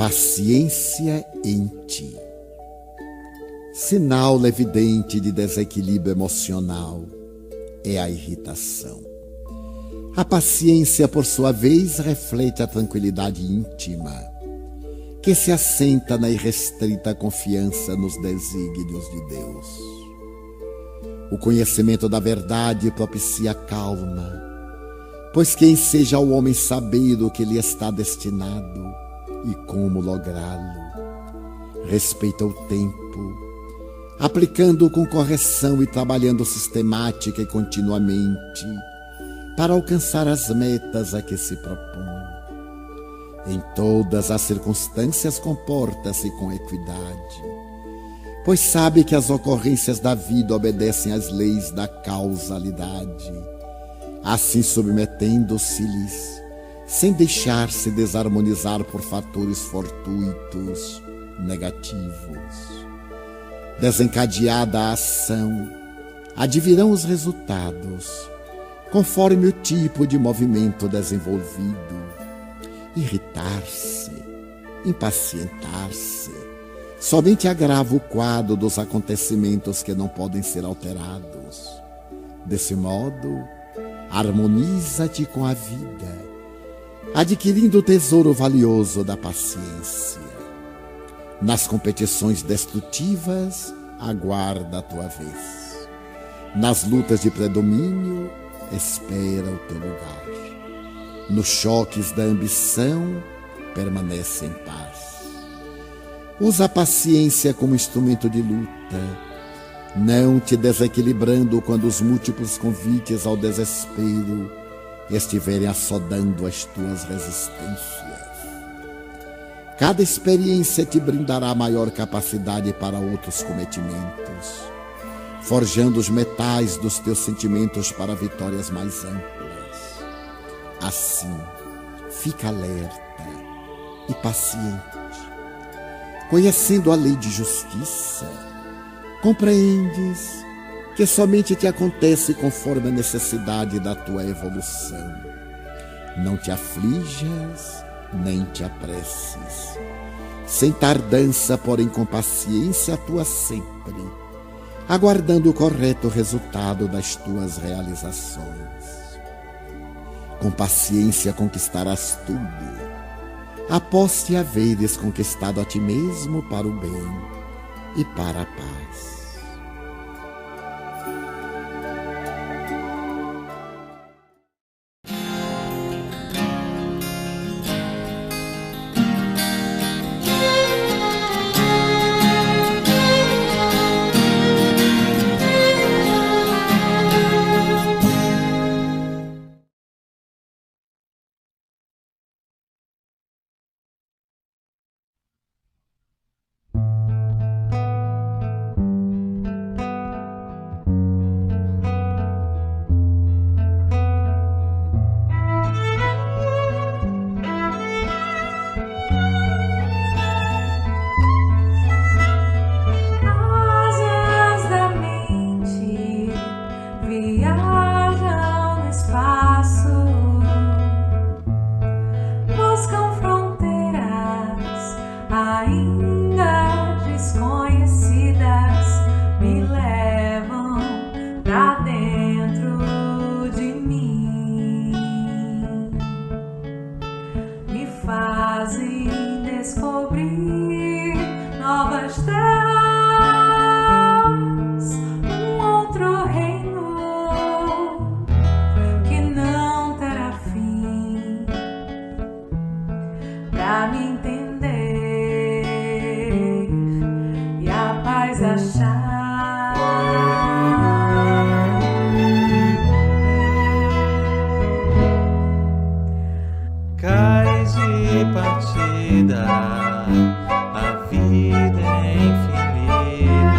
Paciência em ti. Sinal evidente de desequilíbrio emocional é a irritação. A paciência, por sua vez, reflete a tranquilidade íntima, que se assenta na irrestrita confiança nos desígnios de Deus. O conhecimento da verdade propicia calma, pois quem seja o homem saber o que lhe está destinado e como lográ-lo. Respeita o tempo, aplicando-o com correção e trabalhando sistemática e continuamente para alcançar as metas a que se propõe. Em todas as circunstâncias comporta-se com equidade, pois sabe que as ocorrências da vida obedecem às leis da causalidade, assim submetendo-se-lhes, sem deixar-se desarmonizar por fatores fortuitos, negativos. Desencadeada a ação, advirão os resultados, conforme o tipo de movimento desenvolvido. Irritar-se, impacientar-se, somente agrava o quadro dos acontecimentos que não podem ser alterados. Desse modo, harmoniza-te com a vida, adquirindo o tesouro valioso da paciência. Nas competições destrutivas, aguarda a tua vez. Nas lutas de predomínio, espera o teu lugar. Nos choques da ambição, permanece em paz. Usa a paciência como instrumento de luta, não te desequilibrando quando os múltiplos convites ao desespero estiverem assodando as tuas resistências. Cada experiência te brindará maior capacidade para outros cometimentos, forjando os metais dos teus sentimentos para vitórias mais amplas. Assim, fica alerta e paciente. Conhecendo a lei de justiça, compreendes que somente te acontece conforme a necessidade da tua evolução. Não te aflijas, nem te apresses. Sem tardança, porém com paciência, atua sempre, aguardando o correto resultado das tuas realizações. Com paciência conquistarás tudo, após te haveres conquistado a ti mesmo para o bem e para a paz. Descobrir novas terras, outro reino que não terá fim, pra me entender e a paz achar. Cais de partida, a vida é infinita,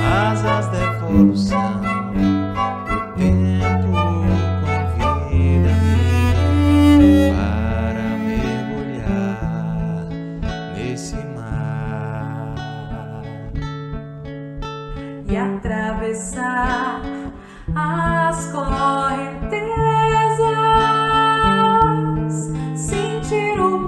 asas de evolução, o tempo convida-me para mergulhar nesse mar E atravessar as correntezas, sentir o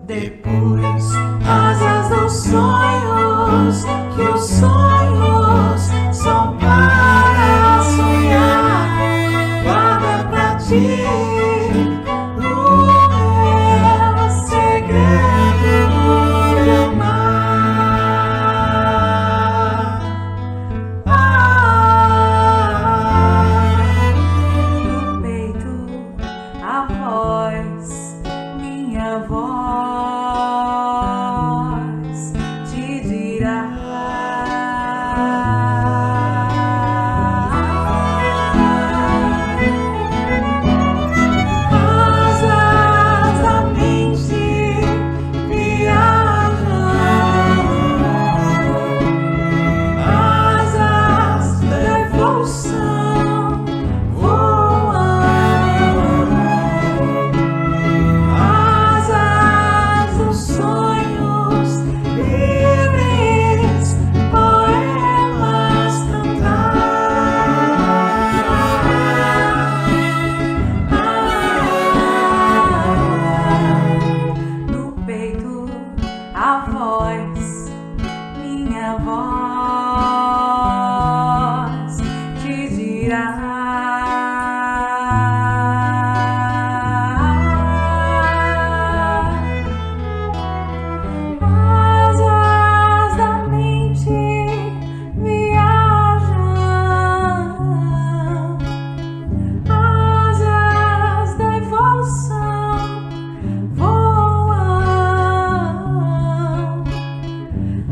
Depois, asas dos sonhos, que os sonhos são para sonhar. Guarda pra ti o meu segredo de amar. No peito a voz, minha voz te dirá. Asas da mente viajam, asas da evolução voam, asas dos sonhos livres, poemas cantar. No peito a voz, minha voz te dirá. Asas da mente viajam, asas da evolução voam,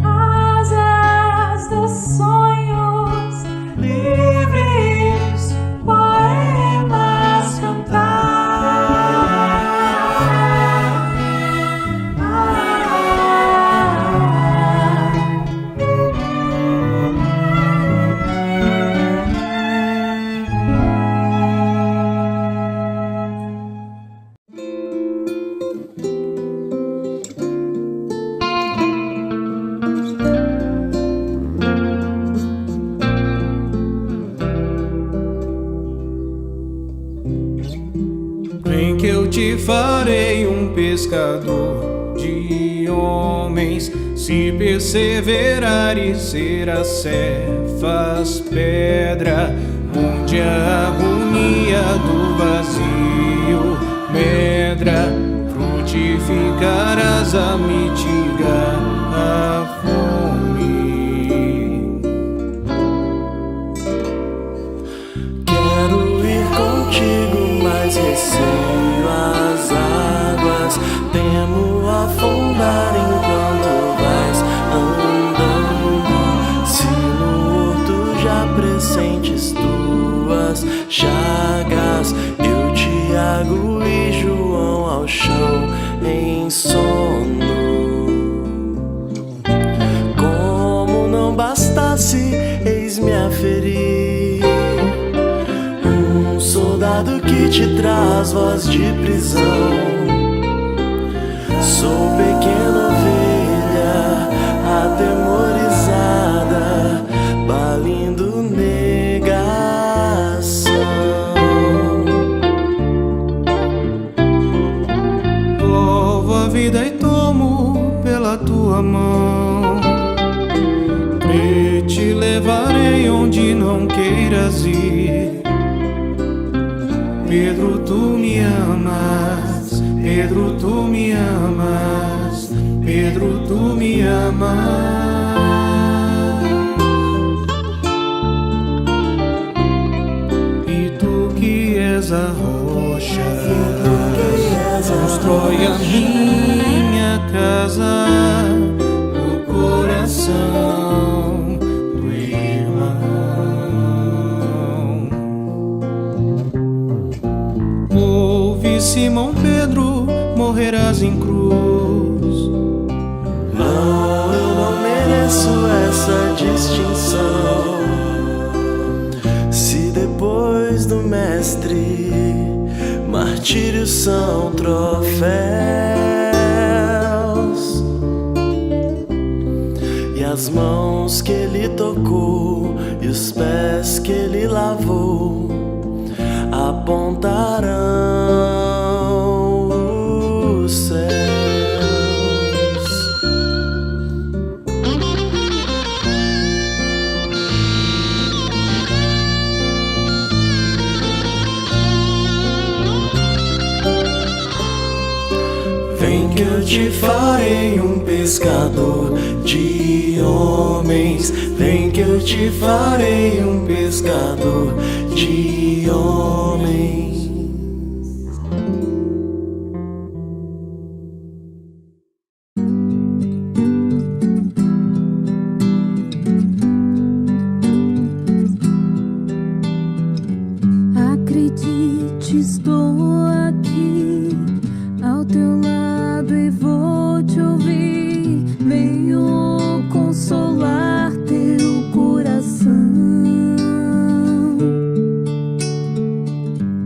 asas dos sonhos livres, poemas Vem que eu te farei um pescador de homens, se perseverares serás cefas pedra, onde a agonia do vazio medra, frutificarás a mitigar a fome. Quero ir contigo, mas receio as águas. Temo afundar enquanto vais andando. Se no horto já pressentes tuas chagas, eu, Tiago e João ao chão em sono. Como não bastasse, eis-me a ferir um soldado que te traz voz de prisão. Sou pequena ovelha atemorizada, balindo negação. Volvo a vida e tomo pela tua mão, e te levarei onde não queiras ir. Pedro, tu me amas, Pedro, tu me amas, Pedro, tu me amas. E tu que és a rocha, constrói a minha casa no coração do irmão. Ouve, Simão Pedro, morrerás em cruz. Não, eu não mereço essa distinção. Se depois do mestre martírios são troféus, e a as mãos que ele tocou e os pés que ele lavou apontarão os céus. Vem que eu te farei um pescador de homens. Vem que eu te farei um pescador de homens. Acredite, estou aqui ao teu lado e vou te ouvir. Venho consolar teu coração.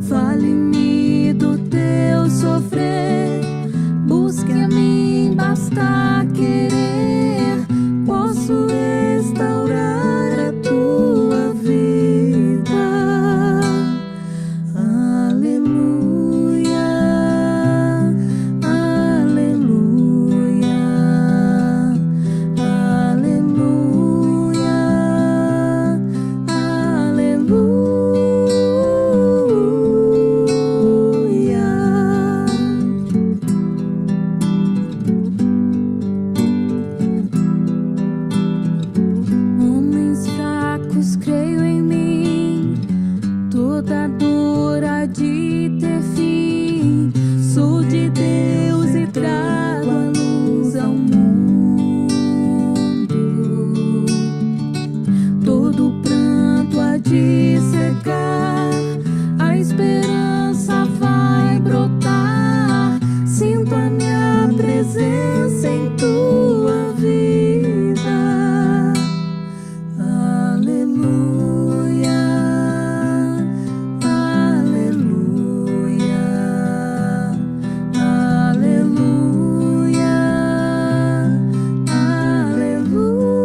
Fale-me do teu sofrer. Busque a mim, basta querer. Posso restaurar a tua vida. Aleluia, aleluia, aleluia, Homens fracos, creio em mim. Toda dor há de ter fim. Sou de Deus e trago a luz ao mundo. Todo pranto há de secar. A esperança vai brotar. Sinto a minha presença em tua vida. Aleluia, aleluia, aleluia, aleluia.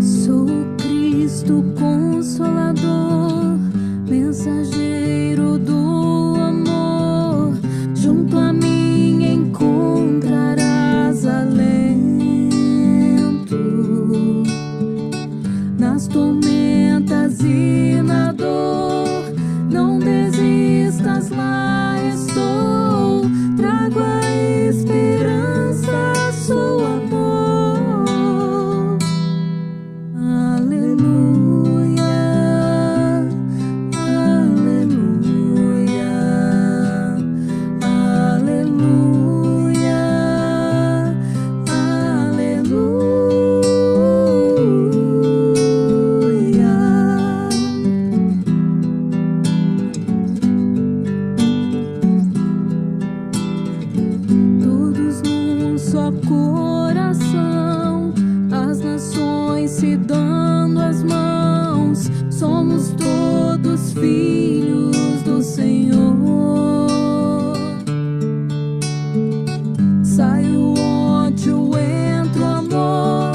Sou Cristo Consolador, mensageiro do amor. Junto a mim encontrarás alento. Nas tormentas e na dor, não desistas, lá estou. Trago a esperança, sou amor. Aleluia, aleluia, aleluia, todos num só coração, as nações se dando as mãos. Somos todos filhos do Senhor. Sai o ódio, entra o amor.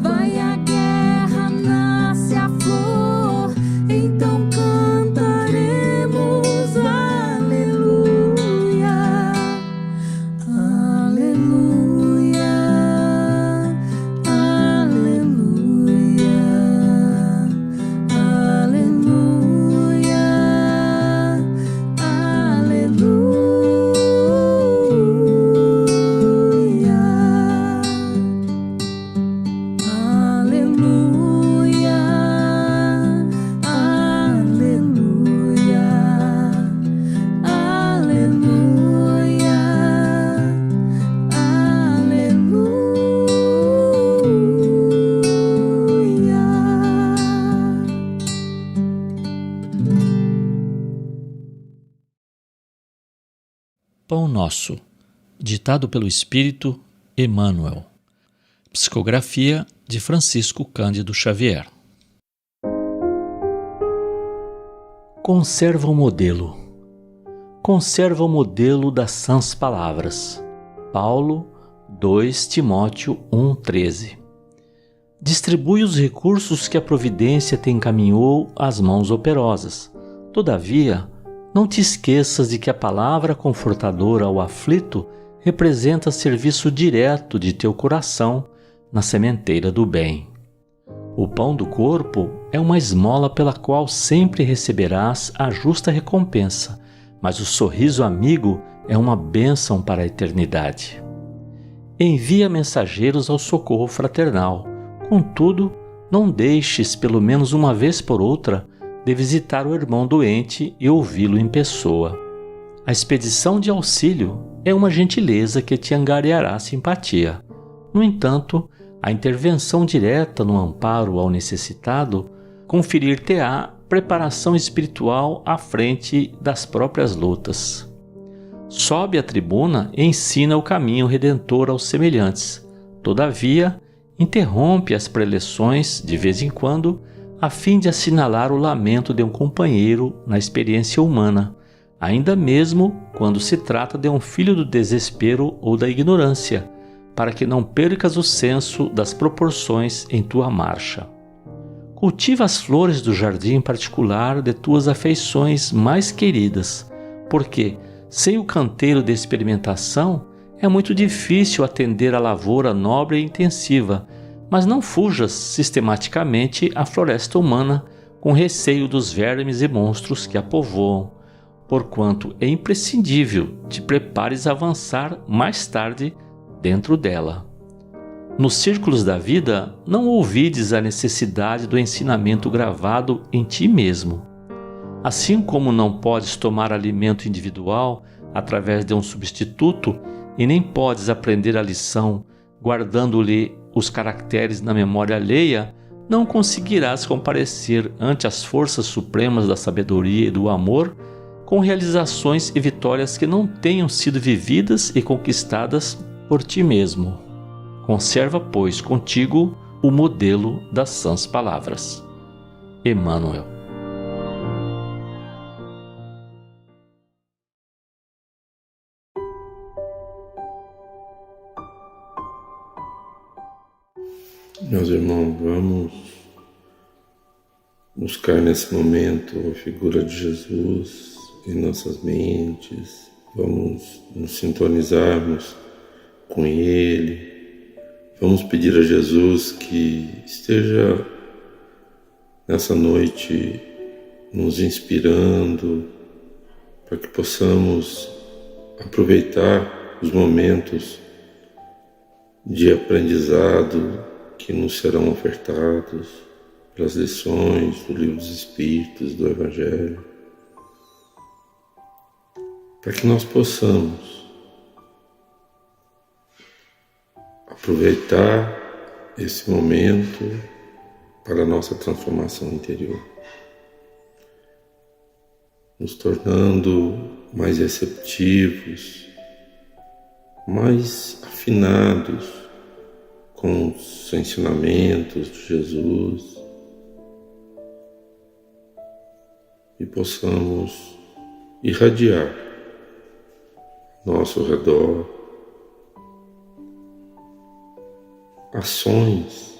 Vai a guerra, nasce a flor. Então cantaremos aleluia, aleluia, aleluia, aleluia, Pão Nosso, ditado pelo Espírito Emmanuel. Psicografia de Francisco Cândido Xavier. Conserva o modelo. Conserva o modelo das sãs palavras. Paulo, 2 Timóteo 1,13. Distribui os recursos que a providência te encaminhou às mãos operosas. Todavia, não te esqueças de que a palavra confortadora ao aflito representa serviço direto de teu coração na sementeira do bem. O pão do corpo é uma esmola pela qual sempre receberás a justa recompensa, mas o sorriso amigo é uma bênção para a eternidade. Envia mensageiros ao socorro fraternal. Contudo, não deixes, pelo menos uma vez por outra, de visitar o irmão doente e ouvi-lo em pessoa. A expedição de auxílio é uma gentileza que te angariará simpatia. No entanto, a intervenção direta no amparo ao necessitado conferir-te-á preparação espiritual à frente das próprias lutas. Sobe à tribuna e ensina o caminho redentor aos semelhantes. Todavia, interrompe as preleções de vez em quando, a fim de assinalar o lamento de um companheiro na experiência humana, ainda mesmo quando se trata de um filho do desespero ou da ignorância, para que não percas o senso das proporções em tua marcha. Cultiva as flores do jardim particular de tuas afeições mais queridas, porque, sem o canteiro de experimentação, é muito difícil atender à lavoura nobre e intensiva, mas não fujas sistematicamente à floresta humana com receio dos vermes e monstros que a povoam, porquanto é imprescindível te prepares a avançar mais tarde dentro dela. Nos círculos da vida, não ouvides a necessidade do ensinamento gravado em ti mesmo. Assim como não podes tomar alimento individual através de um substituto e nem podes aprender a lição guardando-lhe os caracteres na memória alheia, não conseguirás comparecer ante as forças supremas da sabedoria e do amor com realizações e vitórias que não tenham sido vividas e conquistadas por ti mesmo. Conserva, pois, contigo o modelo das sãs palavras. Emmanuel. Meus irmãos, vamos buscar nesse momento a figura de Jesus em nossas mentes, vamos nos sintonizarmos com Ele, vamos pedir a Jesus que esteja nessa noite nos inspirando para que possamos aproveitar os momentos de aprendizado que nos serão ofertados pelas lições do Livro dos Espíritos, do Evangelho, para que nós possamos aproveitar esse momento para a nossa transformação interior, nos tornando mais receptivos, mais afinados com os ensinamentos de Jesus e possamos irradiar ao nosso redor ações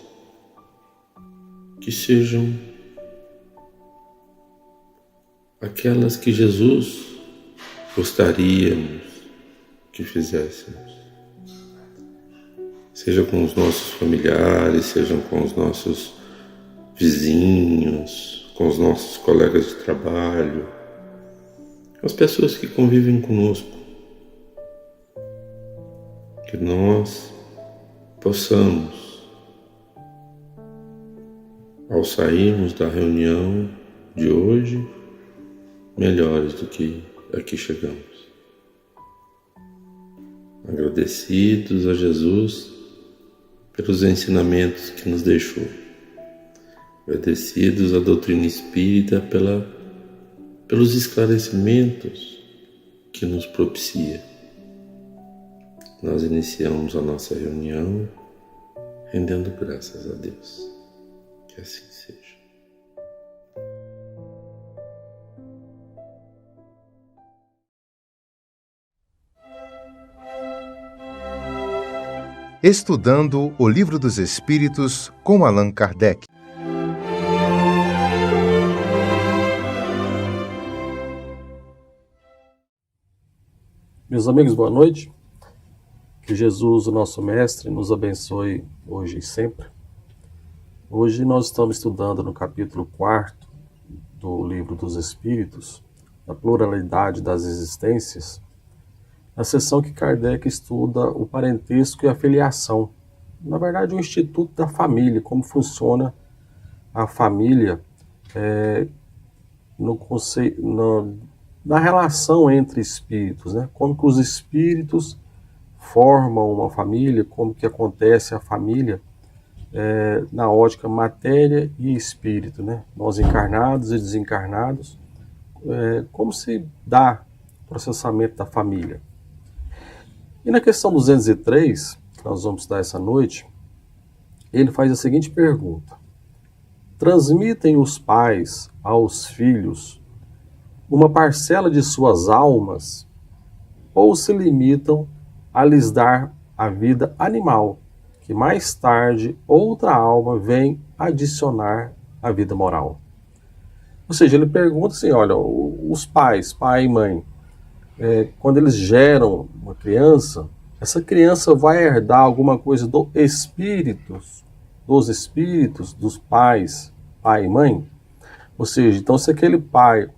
que sejam aquelas que Jesus gostaríamos que fizéssemos. Seja com os nossos familiares, sejam com os nossos vizinhos, com os nossos colegas de trabalho, com as pessoas que convivem conosco. Que nós possamos, ao sairmos da reunião de hoje, melhores do que aqui chegamos. Agradecidos a Jesus pelos ensinamentos que nos deixou. Agradecidos à doutrina espírita pelos esclarecimentos que nos propicia. Nós iniciamos a nossa reunião rendendo graças a Deus. Que assim seja. Estudando o Livro dos Espíritos com Allan Kardec. Meus amigos, boa noite. Que Jesus, o nosso Mestre, nos abençoe hoje e sempre. Hoje nós estamos estudando no capítulo 4 do Livro dos Espíritos, a pluralidade das existências, na seção que Kardec estuda o parentesco e a filiação. Na verdade, o Instituto da Família, como funciona a família na relação entre espíritos, né? Como que os espíritos formam uma família, como que acontece a família na ótica matéria e espírito, né? Nós encarnados e desencarnados, como se dá o processamento da família. E na questão 203, que nós vamos estudar essa noite, ele faz a seguinte pergunta: transmitem os pais aos filhos uma parcela de suas almas ou se limitam a lhes dar a vida animal, que mais tarde outra alma vem adicionar à vida moral? Ou seja, ele pergunta assim, olha, os pais, pai e mãe, quando eles geram uma criança, essa criança vai herdar alguma coisa dos espíritos dos pais, pai e mãe? Ou seja, então se aquele pai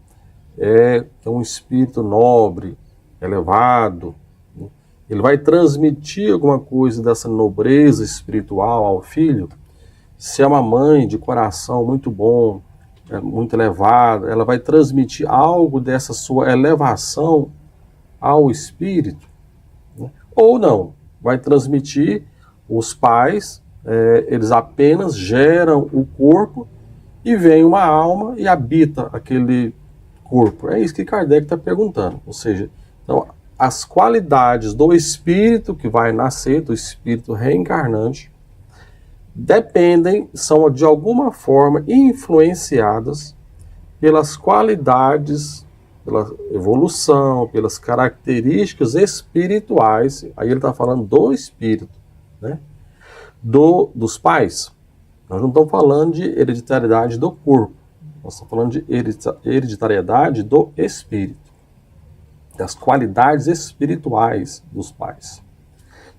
é um espírito nobre, elevado, ele vai transmitir alguma coisa dessa nobreza espiritual ao filho. Se é uma mãe de coração muito bom, muito elevada, ela vai transmitir algo dessa sua elevação ao espírito, né? Ou não, vai transmitir os pais, eles apenas geram o corpo e vem uma alma e habita aquele corpo. É isso que Kardec está perguntando. Ou seja, então, as qualidades do espírito que vai nascer, do espírito reencarnante, são de alguma forma influenciadas pelas qualidades, pela evolução, pelas características espirituais. Aí ele está falando do espírito, né? Dos pais. Nós não estamos falando de hereditariedade do corpo, nós estamos falando de hereditariedade do espírito, das qualidades espirituais dos pais,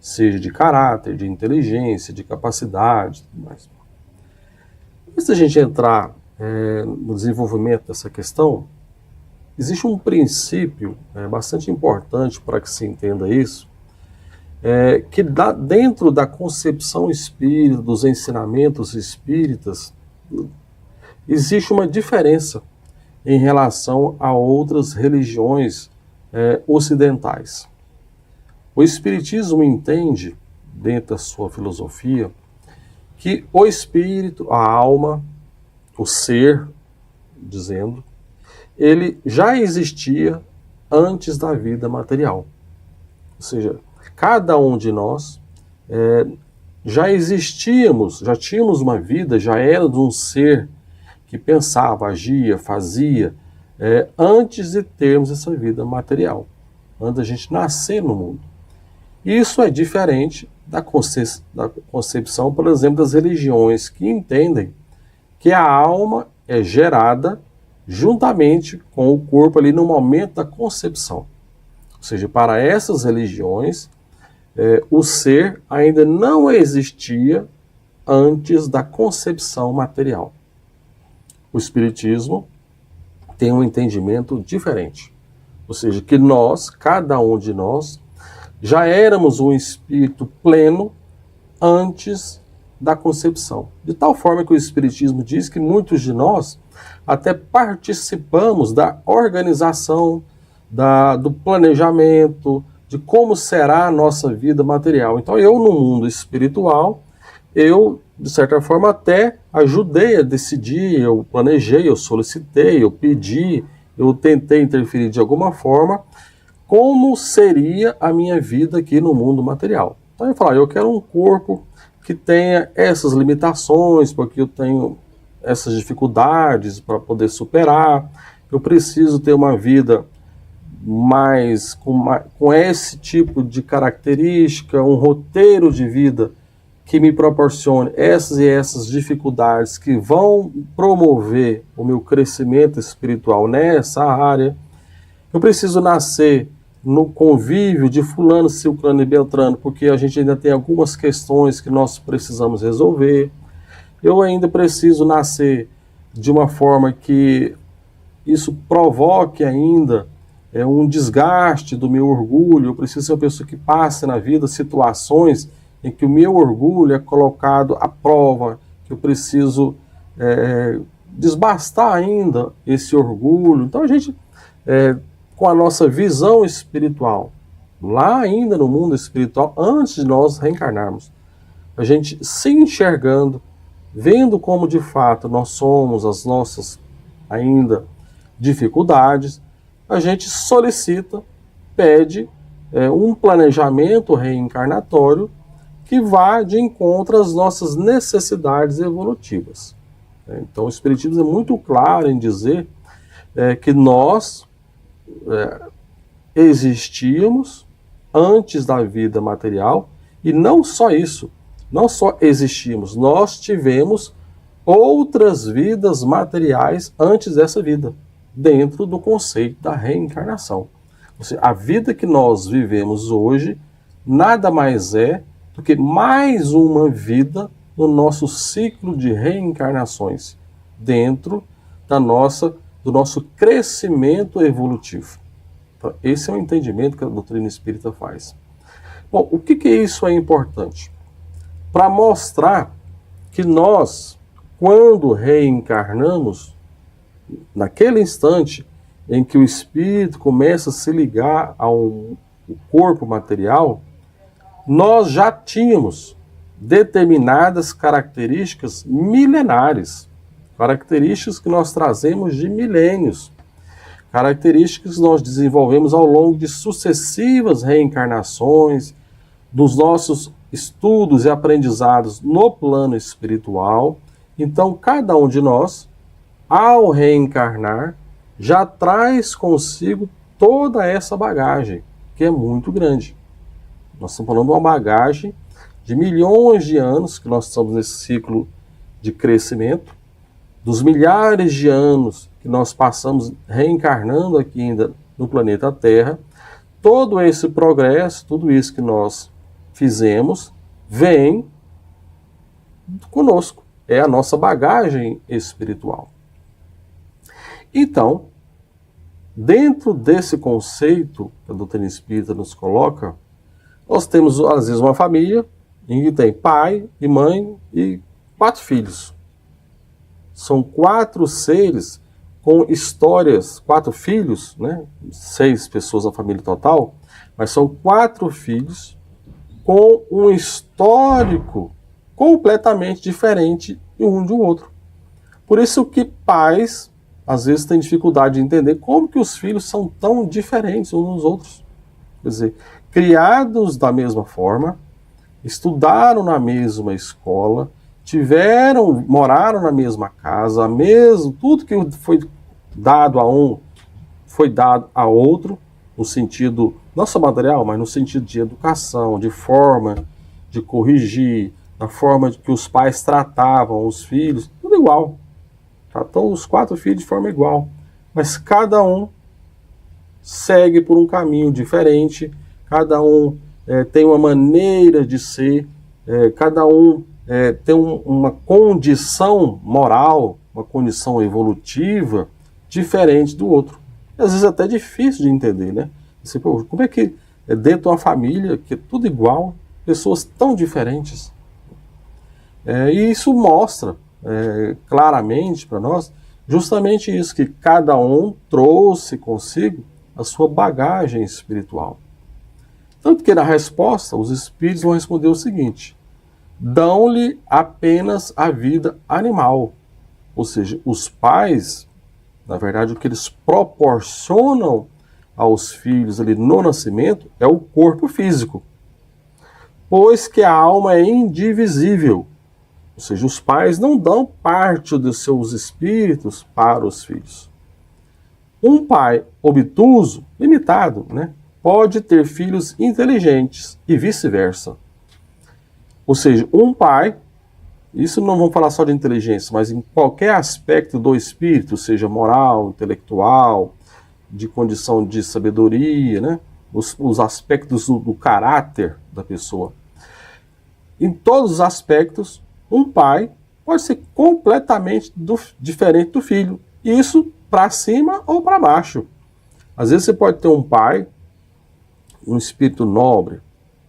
seja de caráter, de inteligência, de capacidade, tudo mais. Antes da gente entrar no desenvolvimento dessa questão, existe um princípio bastante importante para que se entenda isso, que dentro da concepção espírita, dos ensinamentos espíritas, existe uma diferença em relação a outras religiões ocidentais. O Espiritismo entende, dentro da sua filosofia, que o espírito, a alma, o ser, dizendo, ele já existia antes da vida material. Ou seja, cada um de nós já existíamos, já tínhamos uma vida, já éramos um ser que pensava, agia, fazia, antes de termos essa vida material, antes da gente nascer no mundo. Isso é diferente da concepção, por exemplo, das religiões que entendem que a alma é gerada juntamente com o corpo ali no momento da concepção. Ou seja, para essas religiões, o ser ainda não existia antes da concepção material. O Espiritismo tem um entendimento diferente. Ou seja, que nós, cada um de nós, já éramos um espírito pleno antes da concepção. De tal forma que o Espiritismo diz que muitos de nós até participamos da organização, do planejamento, de como será a nossa vida material. Então eu, no mundo espiritual, eu, de certa forma, até ajudei a decidir, eu planejei, eu solicitei, eu pedi, eu tentei interferir de alguma forma, como seria a minha vida aqui no mundo material. Então eu falo, eu quero um corpo que tenha essas limitações, porque eu tenho essas dificuldades para poder superar, eu preciso ter uma vida mais com esse tipo de característica, um roteiro de vida que me proporcione essas e essas dificuldades que vão promover o meu crescimento espiritual nessa área. Eu preciso nascer no convívio de fulano, ciclano e beltrano, porque a gente ainda tem algumas questões que nós precisamos resolver. Eu ainda preciso nascer de uma forma que isso provoque ainda um desgaste do meu orgulho. Eu preciso ser uma pessoa que passe na vida situações em que o meu orgulho é colocado à prova, que eu preciso desbastar ainda esse orgulho. Então a gente, com a nossa visão espiritual, lá ainda no mundo espiritual, antes de nós reencarnarmos, a gente se enxergando, vendo como de fato nós somos, as nossas ainda dificuldades, a gente solicita, pede um planejamento reencarnatório que vá de encontro às nossas necessidades evolutivas. Então o Espiritismo é muito claro em dizer que nós existíamos antes da vida material, e não só isso, não só existimos, nós tivemos outras vidas materiais antes dessa vida, dentro do conceito da reencarnação. Ou seja, a vida que nós vivemos hoje nada mais é do que mais uma vida no nosso ciclo de reencarnações, dentro do nosso crescimento evolutivo. Então, esse é o entendimento que a doutrina espírita faz. Bom, o que isso é importante? Para mostrar que nós, quando reencarnamos, naquele instante em que o espírito começa a se ligar ao corpo material, nós já tínhamos determinadas características milenares, características que nós trazemos de milênios, características que nós desenvolvemos ao longo de sucessivas reencarnações, dos nossos estudos e aprendizados no plano espiritual. Então, cada um de nós, ao reencarnar, já traz consigo toda essa bagagem, que é muito grande. Nós estamos falando de uma bagagem de milhões de anos que nós estamos nesse ciclo de crescimento, dos milhares de anos que nós passamos reencarnando aqui ainda no planeta Terra. Todo esse progresso, tudo isso que nós fizemos, vem conosco. É a nossa bagagem espiritual. Então, dentro desse conceito que a doutrina espírita nos coloca, nós temos, às vezes, uma família em que tem pai e mãe e 4 filhos. São 4 seres com histórias, 4 filhos, né? 6 pessoas na família total, mas são 4 filhos com um histórico completamente diferente um do outro. Por isso que pais, às vezes, têm dificuldade de entender como que os filhos são tão diferentes uns dos outros. Quer dizer, criados da mesma forma, estudaram na mesma escola, moraram na mesma casa, tudo que foi dado a um foi dado a outro, no sentido, não só material, mas no sentido de educação, de forma de corrigir, da forma que os pais tratavam os filhos, tudo igual. Tratam os 4 filhos de forma igual, mas cada um segue por um caminho diferente, cada um tem uma maneira de ser, cada um tem uma condição moral, uma condição evolutiva diferente do outro. E, às vezes é até difícil de entender, né? Assim, pô, como é que dentro de uma família que é tudo igual, pessoas tão diferentes? E isso mostra claramente para nós justamente isso, que cada um trouxe consigo a sua bagagem espiritual. Tanto que na resposta, os espíritos vão responder o seguinte: dão-lhe apenas a vida animal. Ou seja, os pais, na verdade, o que eles proporcionam aos filhos ali no nascimento é o corpo físico, pois que a alma é indivisível. Ou seja, os pais não dão parte dos seus espíritos para os filhos. Um pai obtuso, limitado, né, pode ter filhos inteligentes e vice-versa. Ou seja, um pai, isso não vamos falar só de inteligência, mas em qualquer aspecto do espírito, seja moral, intelectual, de condição de sabedoria, né, os aspectos do caráter da pessoa. Em todos os aspectos, um pai pode ser completamente diferente do filho. Isso para cima ou para baixo. Às vezes você pode ter um pai, um espírito nobre,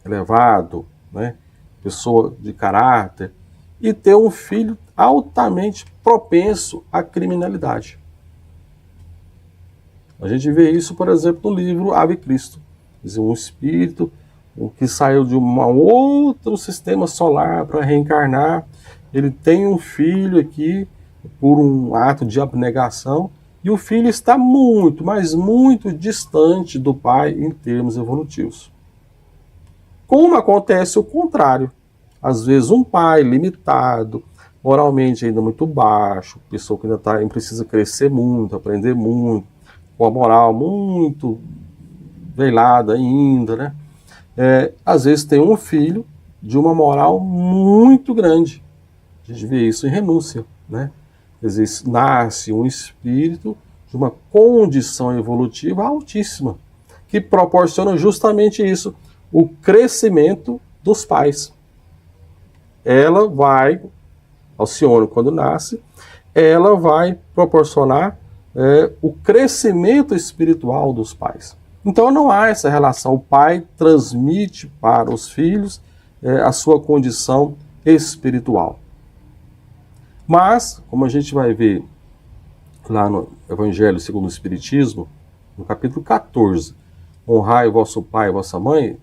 elevado, né, pessoa de caráter, e ter um filho altamente propenso à criminalidade. A gente vê isso, por exemplo, no livro Ave Cristo. Quer dizer, um espírito que saiu de um outro sistema solar para reencarnar, ele tem um filho aqui por um ato de abnegação, e o filho está muito, mas muito distante do pai em termos evolutivos. Como acontece o contrário. Às vezes um pai limitado, moralmente ainda muito baixo, pessoa que ainda precisa crescer muito, aprender muito, com a moral muito velada ainda, né? Às vezes tem um filho de uma moral muito grande. A gente vê isso em renúncia, né? Às vezes nasce um espírito de uma condição evolutiva altíssima, que proporciona justamente isso, o crescimento dos pais. Ela vai, Alcione, quando nasce, ela vai proporcionar o crescimento espiritual dos pais. Então não há essa relação. O pai transmite para os filhos a sua condição espiritual. Mas, como a gente vai ver lá no Evangelho segundo o Espiritismo, no capítulo 14, honrai o vosso pai e vossa mãe,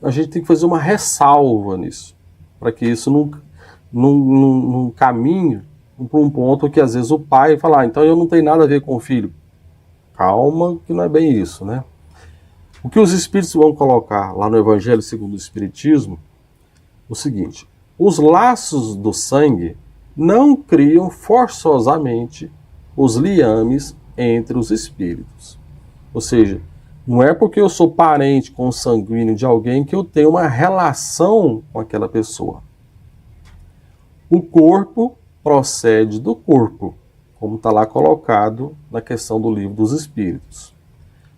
a gente tem que fazer uma ressalva nisso, para que isso não caminhe para um ponto que às vezes o pai fala, então eu não tenho nada a ver com o filho. Calma, que não é bem isso, né? O que os espíritos vão colocar lá no Evangelho segundo o Espiritismo, o seguinte: os laços do sangue não criam forçosamente os liames entre os espíritos. Ou seja, não é porque eu sou parente consanguíneo de alguém que eu tenho uma relação com aquela pessoa. O corpo procede do corpo, como está lá colocado na questão do Livro dos Espíritos.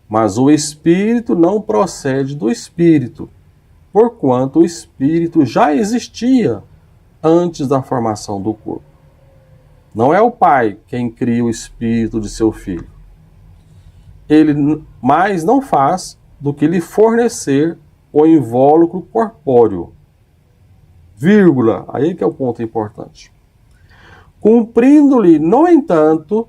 Mas o espírito não procede do espírito, porquanto o espírito já existia antes da formação do corpo. Não é o pai quem cria o espírito de seu filho. Ele mais não faz do que lhe fornecer o invólucro corpóreo. Vírgula, aí que é o ponto importante. Cumprindo-lhe, no entanto,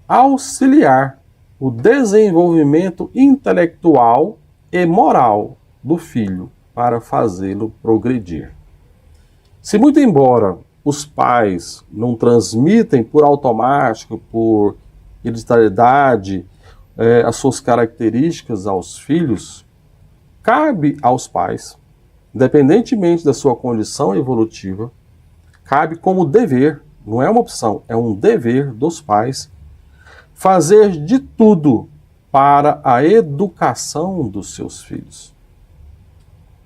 auxiliar o desenvolvimento intelectual e moral do filho para fazê-lo progredir. Se muito embora os pais não transmitem por automático, por hereditariedade, as suas características aos filhos, cabe aos pais, independentemente da sua condição evolutiva, cabe como dever, não é uma opção, é um dever dos pais, fazer de tudo para a educação dos seus filhos.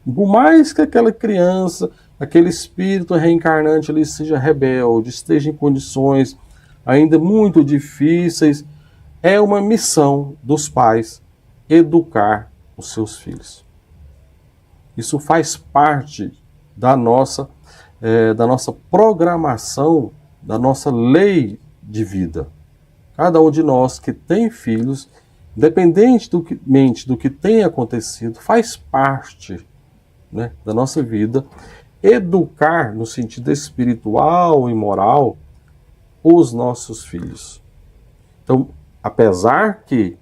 Por mais que aquela criança, aquele espírito reencarnante ali seja rebelde, esteja em condições ainda muito difíceis, é uma missão dos pais educar os seus filhos. Isso faz parte da nossa programação, da nossa lei de vida. Cada um de nós que tem filhos, independentemente do que tenha acontecido, faz parte, né, da nossa vida, educar no sentido espiritual e moral os nossos filhos. Então, apesar que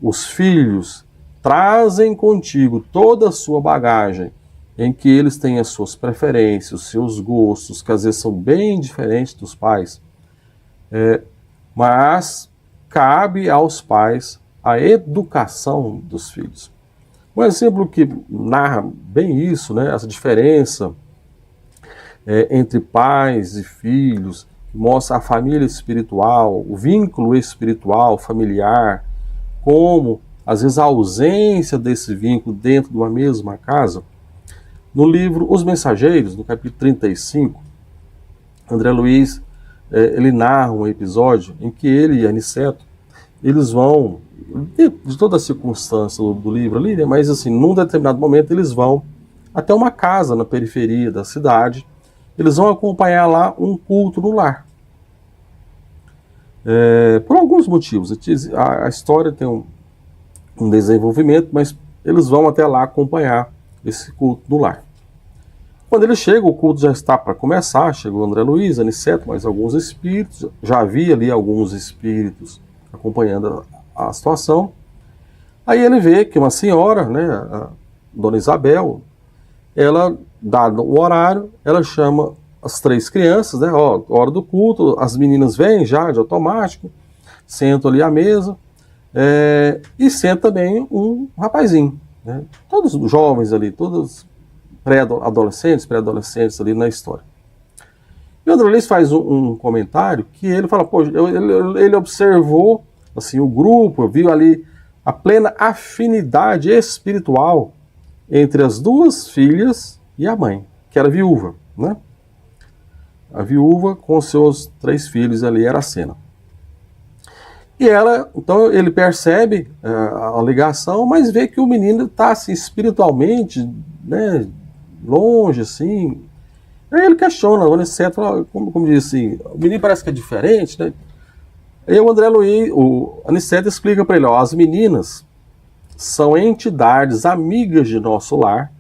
os filhos trazem contigo toda a sua bagagem, em que eles têm as suas preferências, os seus gostos, que às vezes são bem diferentes dos pais, mas cabe aos pais a educação dos filhos. Um exemplo que narra bem isso, né, essa diferença entre pais e filhos, mostra a família espiritual, o vínculo espiritual, familiar, como, às vezes, a ausência desse vínculo dentro de uma mesma casa. No livro Os Mensageiros, no capítulo 35, André Luiz, ele narra um episódio em que ele e Aniceto, eles vão, de toda a circunstância do livro ali, né, mas assim, num determinado momento eles vão até uma casa na periferia da cidade, eles vão acompanhar lá um culto no lar. Por alguns motivos, a história tem um desenvolvimento, mas eles vão até lá acompanhar esse culto no lar. Quando ele chega, o culto já está para começar, chegou André Luiz, Aniceto, mais alguns espíritos, já havia ali alguns espíritos acompanhando a situação. Aí ele vê que uma senhora, né, a Dona Isabel, ela, dado o horário, ela chama as 3 crianças, né, hora do culto, as meninas vêm já de automático, sentam ali à mesa, e senta também um rapazinho, né, todos jovens ali, todos pré-adolescentes ali na história. E o André Luiz faz um comentário que ele fala, pô, ele observou assim, o grupo, viu ali a plena afinidade espiritual entre as 2 filhas e a mãe, que era viúva, né? A viúva com seus 3 filhos ali era a cena. E ela, então ele percebe a ligação, mas vê que o menino está assim, espiritualmente, né, longe, assim. Aí ele questiona, o Aniceto, como diz assim, o menino parece que é diferente, né? Aí o André Luiz, o Aniceto explica para ele, as meninas são entidades amigas de nosso lar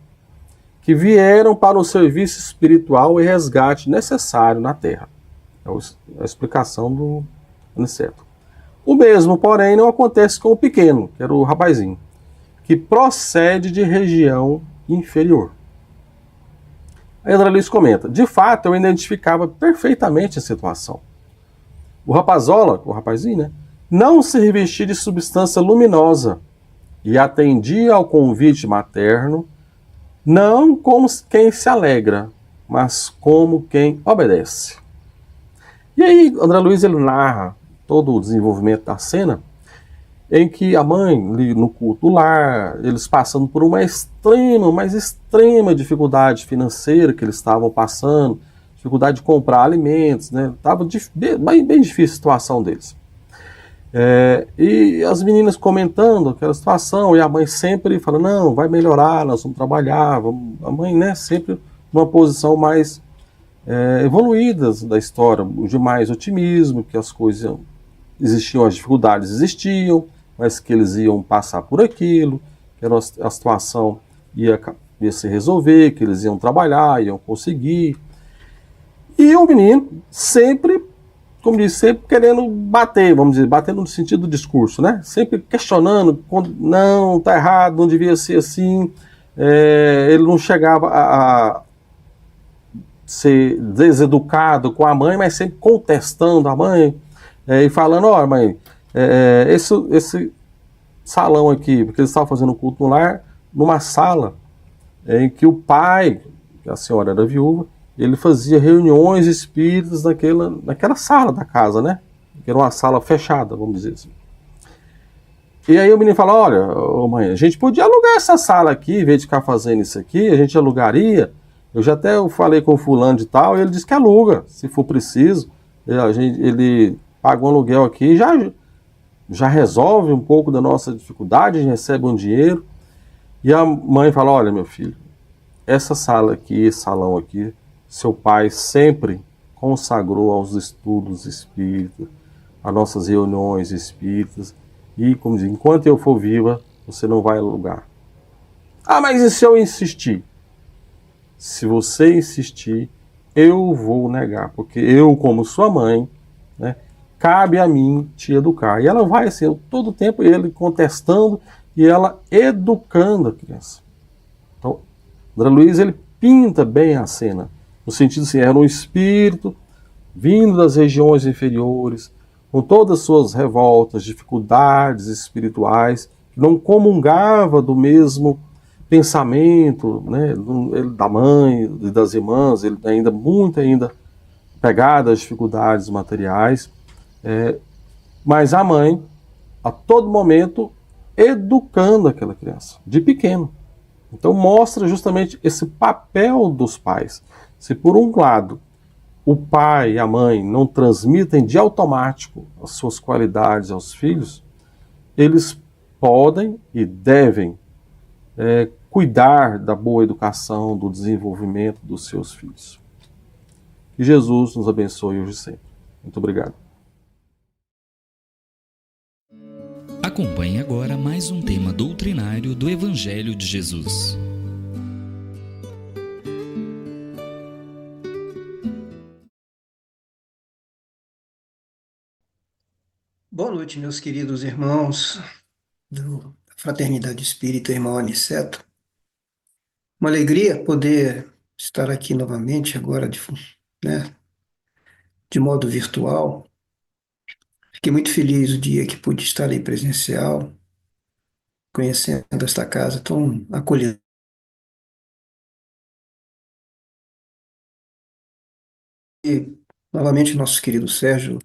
que vieram para o serviço espiritual e resgate necessário na Terra. É a explicação do Aniceto. O mesmo, porém, não acontece com o pequeno, que era o rapazinho, que procede de região inferior. Aí André Luiz comenta, de fato eu identificava perfeitamente a situação. O rapazola, o rapazinho, né, não se revestia de substância luminosa e atendia ao convite materno, não como quem se alegra, mas como quem obedece. E aí André Luiz ele narra todo o desenvolvimento da cena, em que a mãe, no culto do lar, eles passando por uma extrema dificuldade financeira que eles estavam passando, dificuldade de comprar alimentos, né? Estava bem difícil a situação deles. E as meninas comentando aquela situação, e a mãe sempre fala, não, vai melhorar, nós vamos trabalhar, a mãe, né, sempre numa posição mais evoluída da história, de mais otimismo, que as coisas existiam, as dificuldades existiam, mas que eles iam passar por aquilo, que a situação ia se resolver, que eles iam trabalhar, iam conseguir. E o menino sempre, como disse, sempre querendo bater, vamos dizer, bater no sentido do discurso, né? Sempre questionando, não, tá errado, não devia ser assim. Ele não chegava a ser deseducado com a mãe, mas sempre contestando a mãe, e falando, ó, mãe, esse salão aqui, porque eles estavam fazendo um culto no lar, numa sala em que o pai, a senhora era viúva, ele fazia reuniões espíritas naquela sala da casa, né? Que era uma sala fechada, vamos dizer assim. E aí o menino fala, olha, mãe, a gente podia alugar essa sala aqui, em vez de ficar fazendo isso aqui, a gente alugaria. Eu já até falei com o fulano de tal, e ele disse que aluga, se for preciso. Ele paga um aluguel aqui e já resolve um pouco da nossa dificuldade, a gente recebe um dinheiro. E a mãe fala, olha, meu filho, essa sala aqui, esse salão aqui, seu pai sempre consagrou aos estudos espíritas, a nossas reuniões espíritas, e, como diz, enquanto eu for viva, você não vai alugar. Ah, mas e se eu insistir? Se você insistir, eu vou negar, porque eu, como sua mãe, né, cabe a mim te educar. E ela vai assim, todo o tempo ele contestando e ela educando a criança. Então, André Luiz, ele pinta bem a cena, no sentido assim, era um espírito vindo das regiões inferiores, com todas as suas revoltas, dificuldades espirituais, que não comungava do mesmo pensamento, né, da mãe e das irmãs, ele ainda apegada às dificuldades materiais, mas a mãe, a todo momento, educando aquela criança, de pequeno. Então mostra justamente esse papel dos pais. Se por um lado o pai e a mãe não transmitem de automático as suas qualidades aos filhos, eles podem e devem cuidar da boa educação, do desenvolvimento dos seus filhos. Que Jesus nos abençoe hoje e sempre. Muito obrigado. Acompanhe agora mais um tema doutrinário do Evangelho de Jesus. Boa noite, meus queridos irmãos da Fraternidade Espírita, irmão Aniceto. Uma alegria poder estar aqui novamente, agora de modo virtual. Fiquei muito feliz o dia que pude estar aí presencial, conhecendo esta casa tão acolhedora. E, novamente, nosso querido Sérgio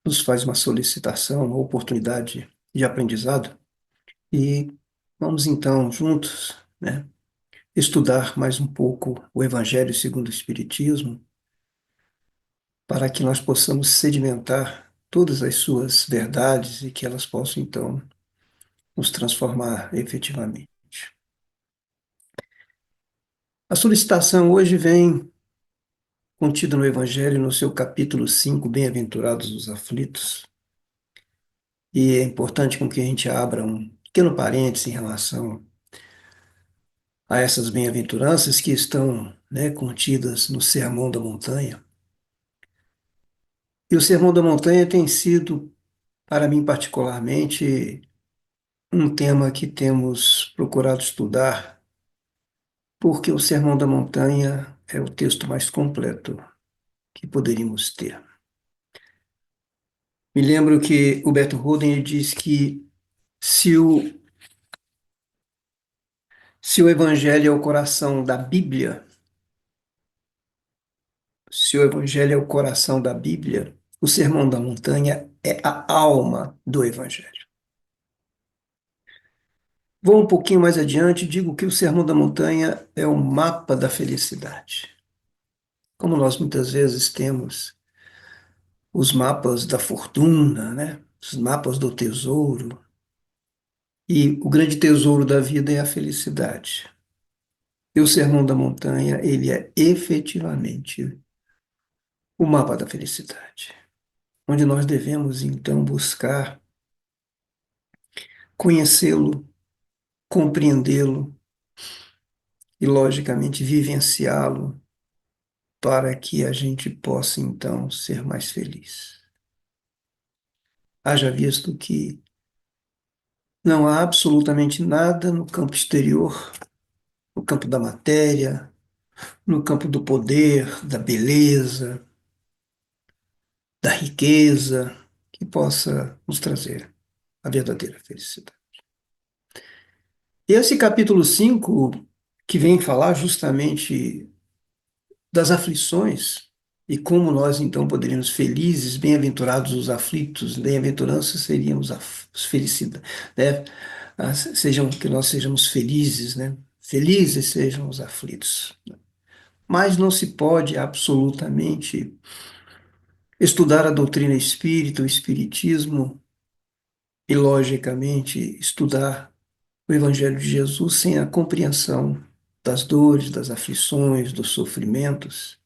nos faz uma solicitação, uma oportunidade de aprendizado. E vamos então, juntos, estudar mais um pouco o Evangelho segundo o Espiritismo, para que nós possamos sedimentar todas as suas verdades e que elas possam, então, nos transformar efetivamente. A solicitação hoje vem contida no Evangelho, no seu capítulo 5, Bem-aventurados os aflitos. E é importante com que a gente abra um pequeno parêntese em relação a essas bem-aventuranças que estão contidas no Sermão da Montanha. E o Sermão da Montanha tem sido, para mim particularmente, um tema que temos procurado estudar, porque o Sermão da Montanha é o texto mais completo que poderíamos ter. Me lembro que o Berto Roden diz que se o Evangelho é o coração da Bíblia, o Sermão da Montanha é a alma do Evangelho. Vou um pouquinho mais adiante e digo que o Sermão da Montanha é o mapa da felicidade. Como nós muitas vezes temos os mapas da fortuna, os mapas do tesouro, e o grande tesouro da vida é a felicidade. E o Sermão da Montanha, ele é efetivamente o mapa da felicidade, onde nós devemos, então, buscar conhecê-lo, compreendê-lo e, logicamente, vivenciá-lo para que a gente possa, então, ser mais feliz. Haja visto que não há absolutamente nada no campo exterior, no campo da matéria, no campo do poder, da beleza, da riqueza, que possa nos trazer a verdadeira felicidade. E esse capítulo 5, que vem falar justamente das aflições e como nós, então, poderíamos felizes, bem-aventurados os aflitos, bem-aventuranças seriam os felicidades, que nós sejamos felizes, felizes sejam os aflitos. Mas não se pode absolutamente estudar a doutrina espírita, o espiritismo, e, logicamente, estudar o Evangelho de Jesus sem a compreensão das dores, das aflições, dos sofrimentos.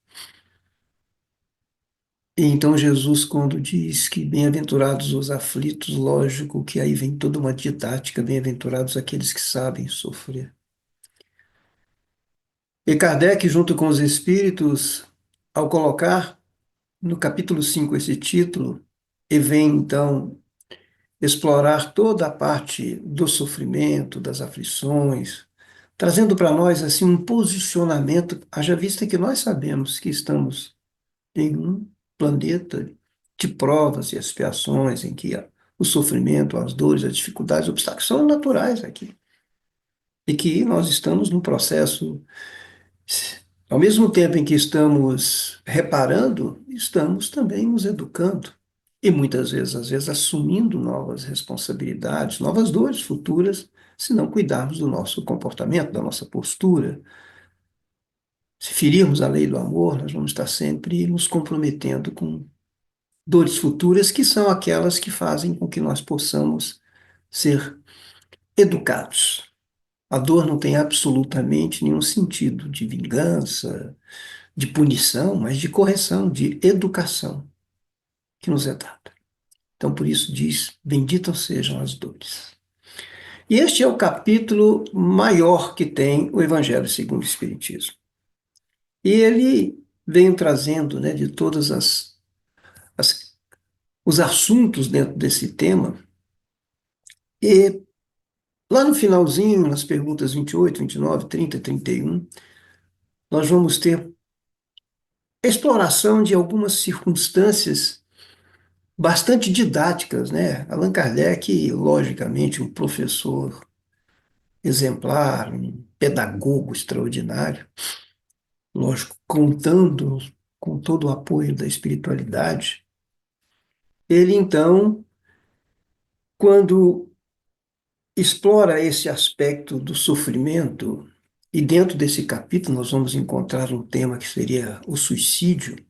E então Jesus, quando diz que bem-aventurados os aflitos, lógico que aí vem toda uma didática, bem-aventurados aqueles que sabem sofrer. E Kardec, junto com os espíritos, ao colocar no capítulo 5 esse título, e vem então explorar toda a parte do sofrimento, das aflições, trazendo para nós assim um posicionamento, haja vista que nós sabemos que estamos em um planeta de provas e expiações, em que o sofrimento, as dores, as dificuldades, os obstáculos são naturais aqui. E que nós estamos num processo, Ao mesmo tempo em que estamos reparando, estamos também nos educando. E muitas vezes, às vezes, assumindo novas responsabilidades, novas dores futuras, se não cuidarmos do nosso comportamento, da nossa postura. Se ferirmos a lei do amor, nós vamos estar sempre nos comprometendo com dores futuras, que são aquelas que fazem com que nós possamos ser educados. A dor não tem absolutamente nenhum sentido de vingança, de punição, mas de correção, de educação que nos é dada. Então, por isso diz: benditas sejam as dores. E este é o capítulo maior que tem o Evangelho segundo o Espiritismo. E ele vem trazendo, né, de todas os assuntos dentro desse tema. E lá no finalzinho, nas perguntas 28, 29, 30 e 31, nós vamos ter exploração de algumas circunstâncias bastante didáticas, né? Allan Kardec, logicamente, um professor exemplar, um pedagogo extraordinário, lógico, contando com todo o apoio da espiritualidade. Ele, então, quando explora esse aspecto do sofrimento, e dentro desse capítulo nós vamos encontrar um tema que seria o suicídio,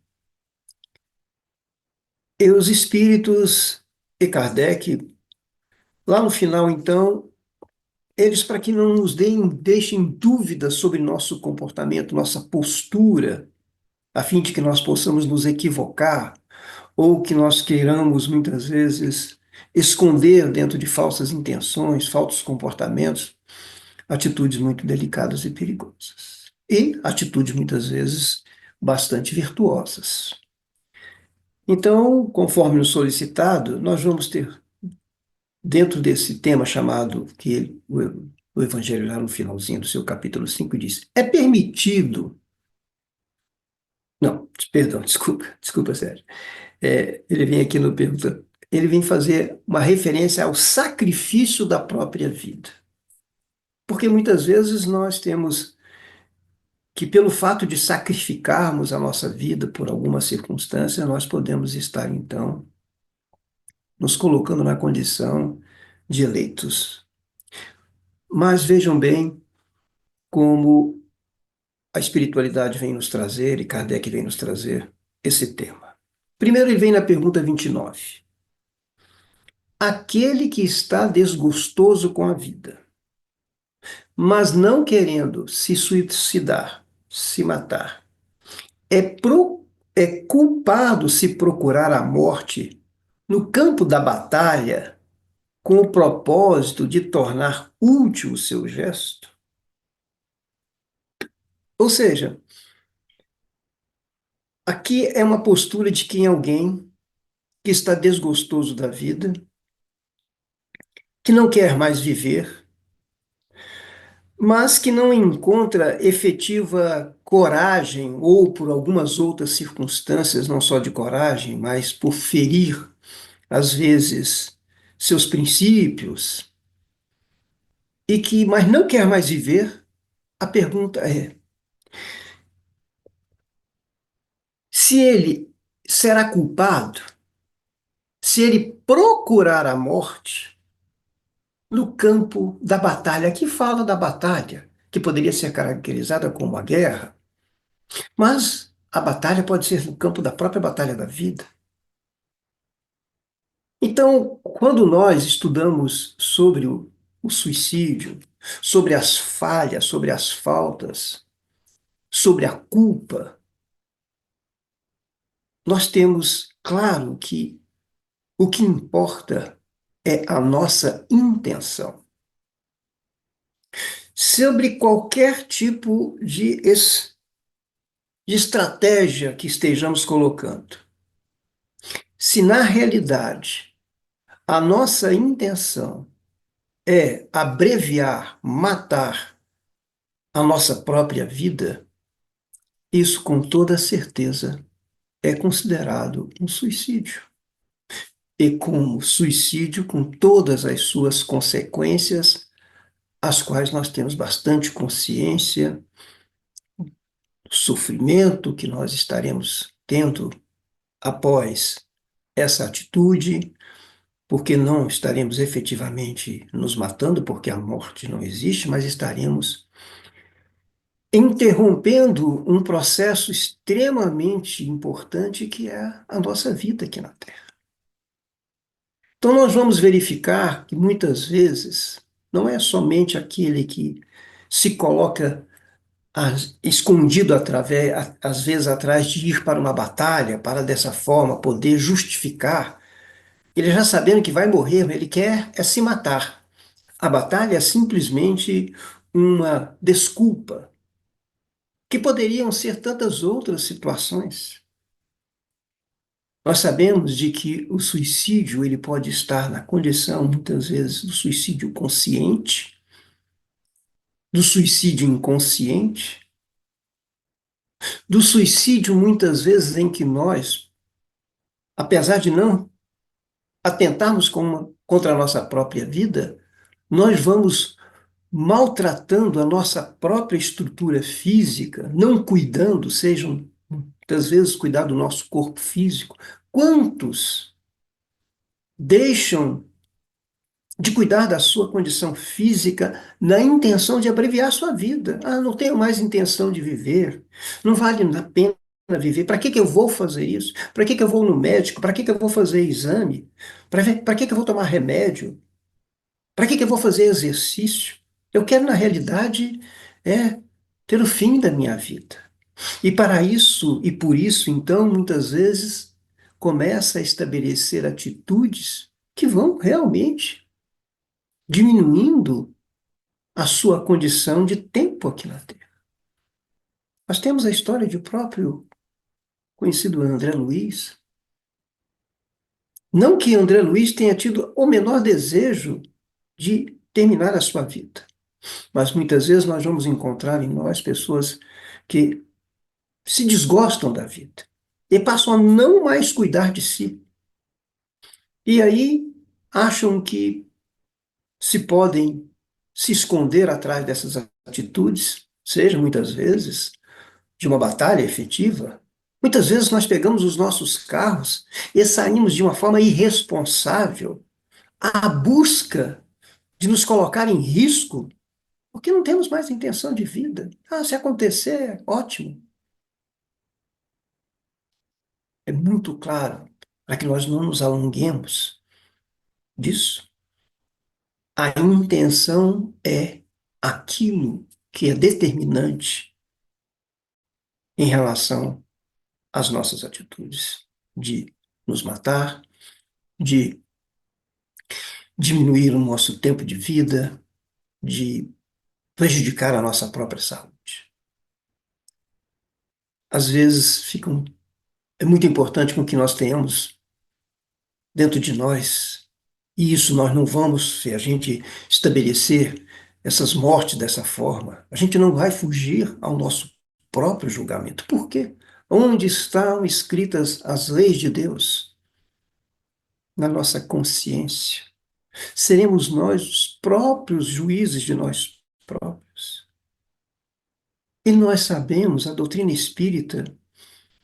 e os espíritos e Kardec, lá no final, então, eles, para que não nos deixem dúvidas sobre nosso comportamento, nossa postura, a fim de que nós possamos nos equivocar, ou que nós queiramos, muitas vezes, esconder dentro de falsas intenções, falsos comportamentos, atitudes muito delicadas e perigosas. E atitudes, muitas vezes, bastante virtuosas. Então, conforme o solicitado, nós vamos ter, dentro desse tema chamado, que o Evangelho, lá no finalzinho do seu capítulo 5, diz: é permitido. Não, perdão, desculpa, Sérgio. Ele vem aqui no pergunta, ele vem fazer uma referência ao sacrifício da própria vida. Porque muitas vezes nós temos que, pelo fato de sacrificarmos a nossa vida por alguma circunstância, nós podemos estar, então, nos colocando na condição de eleitos. Mas vejam bem como a espiritualidade vem nos trazer, e Kardec vem nos trazer, esse tema. Primeiro ele vem na pergunta 29. Aquele que está desgostoso com a vida, mas não querendo se suicidar, se matar, é culpado se procurar a morte no campo da batalha com o propósito de tornar útil o seu gesto? Ou seja, aqui é uma postura de quem alguém que está desgostoso da vida, que não quer mais viver, mas que não encontra efetiva coragem, ou por algumas outras circunstâncias, não só de coragem, mas por ferir, às vezes, seus princípios, mas não quer mais viver. A pergunta é: se ele será culpado, se ele procurar a morte no campo da batalha? Aqui fala da batalha, que poderia ser caracterizada como a guerra, mas a batalha pode ser no campo da própria batalha da vida. Então, quando nós estudamos sobre o suicídio, sobre as falhas, sobre as faltas, sobre a culpa, nós temos claro que o que importa é a nossa intenção. Sobre qualquer tipo de estratégia que estejamos colocando, se na realidade a nossa intenção é abreviar, matar a nossa própria vida, isso com toda certeza é considerado um suicídio. E como suicídio, com todas as suas consequências, as quais nós temos bastante consciência, sofrimento que nós estaremos tendo após essa atitude, porque não estaremos efetivamente nos matando, porque a morte não existe, mas estaremos interrompendo um processo extremamente importante que é a nossa vida aqui na Terra. Então, nós vamos verificar que muitas vezes não é somente aquele que se coloca escondido às vezes atrás de ir para uma batalha, para dessa forma poder justificar, ele já sabendo que vai morrer, ele quer é se matar. A batalha é simplesmente uma desculpa, que poderiam ser tantas outras situações. Nós sabemos de que o suicídio ele pode estar na condição, muitas vezes, do suicídio consciente, do suicídio inconsciente, do suicídio, muitas vezes, em que nós, apesar de não atentarmos contra a nossa própria vida, nós vamos maltratando a nossa própria estrutura física, não cuidando, sejam muitas vezes cuidar do nosso corpo físico. Quantos deixam de cuidar da sua condição física na intenção de abreviar a sua vida? Ah, não tenho mais intenção de viver, não vale a pena viver. Para que que eu vou fazer isso? Para que que eu vou no médico? Para que que eu vou fazer exame? Para que que eu vou tomar remédio? Para que que eu vou fazer exercício? Eu quero, na realidade, ter o fim da minha vida. E para isso, e por isso, então, muitas vezes, começa a estabelecer atitudes que vão realmente diminuindo a sua condição de tempo aqui na Terra. Nós temos a história de próprio conhecido André Luiz. Não que André Luiz tenha tido o menor desejo de terminar a sua vida, mas muitas vezes nós vamos encontrar em nós pessoas que se desgostam da vida e passam a não mais cuidar de si. E aí acham que se podem se esconder atrás dessas atitudes, seja muitas vezes de uma batalha efetiva. Muitas vezes nós pegamos os nossos carros e saímos de uma forma irresponsável à busca de nos colocar em risco, porque não temos mais intenção de vida. Ah, se acontecer, ótimo. É muito claro, para que nós não nos alonguemos disso. A intenção é aquilo que é determinante em relação às nossas atitudes de nos matar, de diminuir o nosso tempo de vida, de prejudicar a nossa própria saúde. Às vezes é muito importante com que nós tenhamos dentro de nós, e isso nós não vamos, se a gente estabelecer essas mortes dessa forma, a gente não vai fugir ao nosso próprio julgamento. Por quê? Onde estão escritas as leis de Deus? Na nossa consciência. Seremos nós os próprios juízes de nós próprios. E nós sabemos, a doutrina espírita,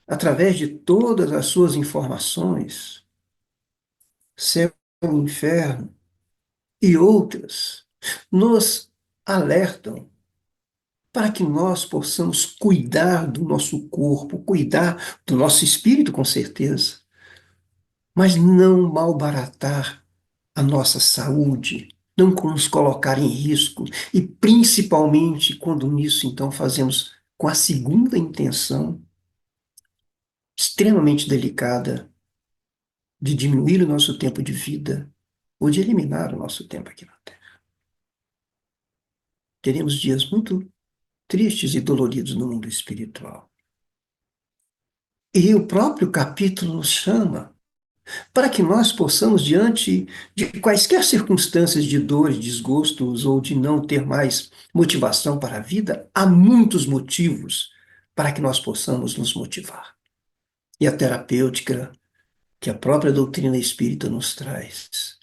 através de todas as suas informações, céu, inferno e outras, nos alertam para que nós possamos cuidar do nosso corpo, cuidar do nosso espírito, com certeza, mas não malbaratar a nossa saúde, não nos colocar em risco, e principalmente quando nisso, então, fazemos com a segunda intenção, extremamente delicada, de diminuir o nosso tempo de vida ou de eliminar o nosso tempo aqui na Terra. Teremos dias muito tristes e doloridos no mundo espiritual. E o próprio capítulo nos chama para que nós possamos, diante de quaisquer circunstâncias de dor, desgostos ou de não ter mais motivação para a vida, há muitos motivos para que nós possamos nos motivar. E a terapêutica que a própria doutrina espírita nos traz,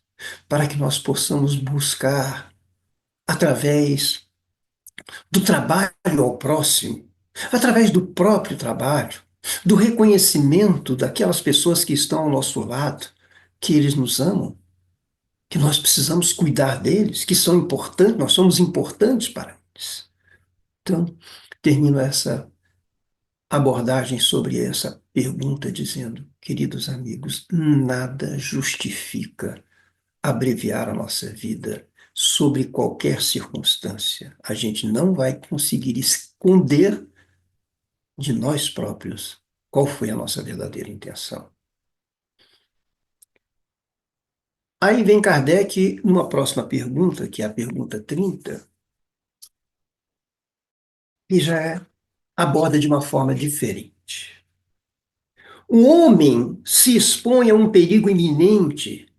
para que nós possamos buscar, através do trabalho ao próximo, através do próprio trabalho, do reconhecimento daquelas pessoas que estão ao nosso lado, que eles nos amam, que nós precisamos cuidar deles, que são importantes, nós somos importantes para eles. Então, termino essa abordagem sobre essa pergunta dizendo, queridos amigos, nada justifica abreviar a nossa vida sobre qualquer circunstância. A gente não vai conseguir esconder de nós próprios qual foi a nossa verdadeira intenção. Aí vem Kardec, numa próxima pergunta, que é a pergunta 30, e já aborda de uma forma diferente. O homem se expõe a um perigo iminente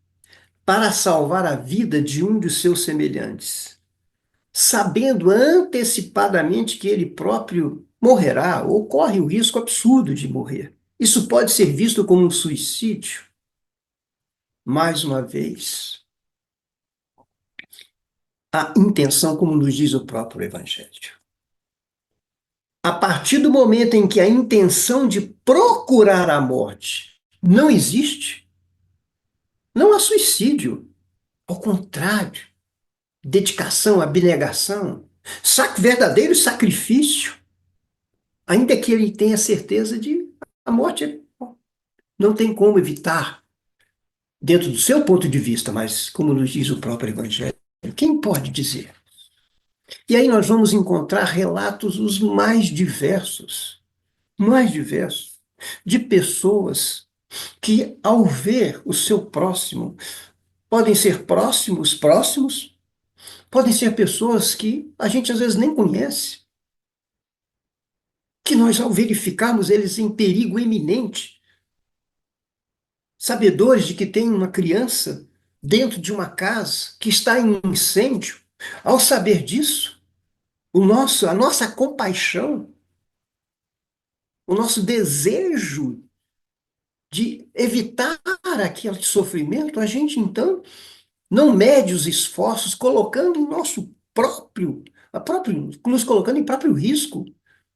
para salvar a vida de um de seus semelhantes, sabendo antecipadamente que ele próprio morrerá ou corre o risco absurdo de morrer. Isso pode ser visto como um suicídio. Mais uma vez, a intenção, como nos diz o próprio Evangelho. A partir do momento em que a intenção de procurar a morte não existe, não há suicídio. Ao contrário, dedicação, abnegação, verdadeiro sacrifício, ainda que ele tenha certeza de a morte não tem como evitar, dentro do seu ponto de vista, mas como nos diz o próprio Evangelho, quem pode dizer? E aí nós vamos encontrar relatos os mais diversos, de pessoas que, ao ver o seu próximo, podem ser próximos, podem ser pessoas que a gente às vezes nem conhece, que nós, ao verificarmos eles em perigo iminente, sabedores de que tem uma criança dentro de uma casa que está em incêndio, ao saber disso, a nossa compaixão, o nosso desejo de evitar aquele sofrimento, a gente então não mede os esforços colocando em nosso nos colocando em próprio risco,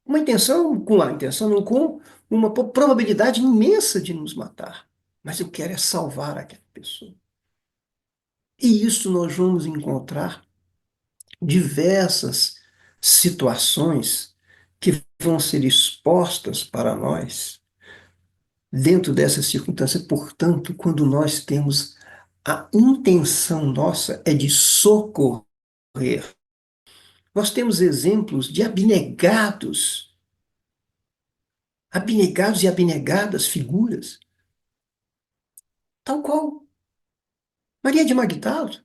com a intenção não, com uma probabilidade imensa de nos matar. Mas eu quero é salvar aquela pessoa. E isso nós vamos encontrar diversas situações que vão ser expostas para nós dentro dessa circunstância. Portanto, quando nós temos a intenção nossa é de socorrer, nós temos exemplos de abnegados e abnegadas figuras, tal qual Maria de Magdala.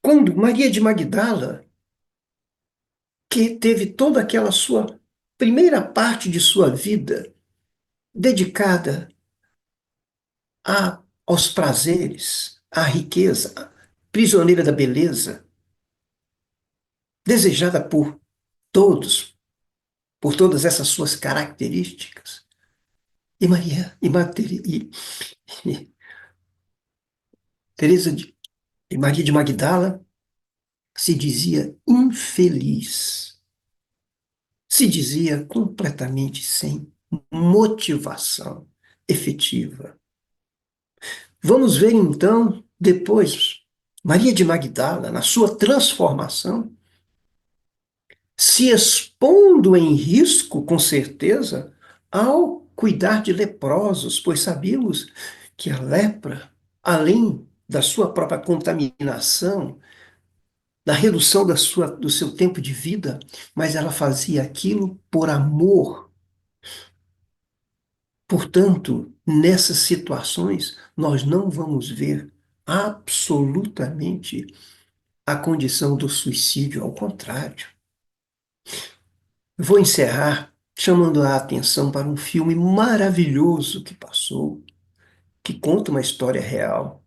Quando Maria de Magdala, que teve toda aquela sua primeira parte de sua vida dedicada aos prazeres, à riqueza, prisioneira da beleza, desejada por todos, por todas essas suas características. E Maria de Magdala se dizia infeliz, se dizia completamente sem motivação efetiva. Vamos ver então, depois, Maria de Magdala, na sua transformação, se expondo em risco, com certeza, ao cuidar de leprosos, pois sabíamos que a lepra, além da sua própria contaminação, da redução do seu tempo de vida, mas ela fazia aquilo por amor. Portanto, nessas situações, nós não vamos ver absolutamente a condição do suicídio, ao contrário. Vou encerrar chamando a atenção para um filme maravilhoso que passou, que conta uma história real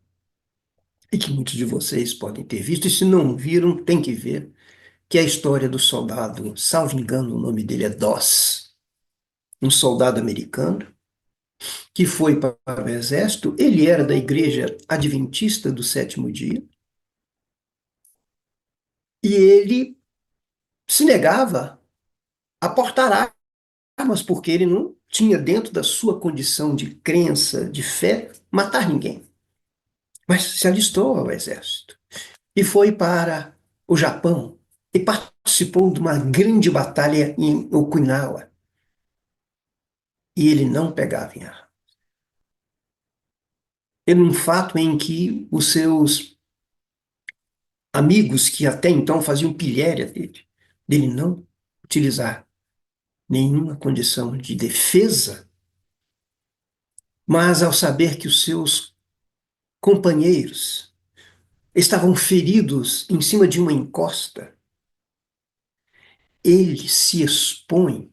e que muitos de vocês podem ter visto, e se não viram, tem que ver, que é a história do soldado, salvo engano, o nome dele é Doss, um soldado americano que foi para o exército. Ele era da Igreja Adventista do Sétimo Dia e ele se negava a portar armas, porque ele não tinha, dentro da sua condição de crença, de fé, matar ninguém. Mas se alistou ao exército e foi para o Japão e participou de uma grande batalha em Okinawa. E ele não pegava em arma. Era um fato em que os seus amigos, que até então faziam pilhéria dele não utilizar nenhuma condição de defesa, mas ao saber que os seus companheiros estavam feridos em cima de uma encosta, ele se expõe,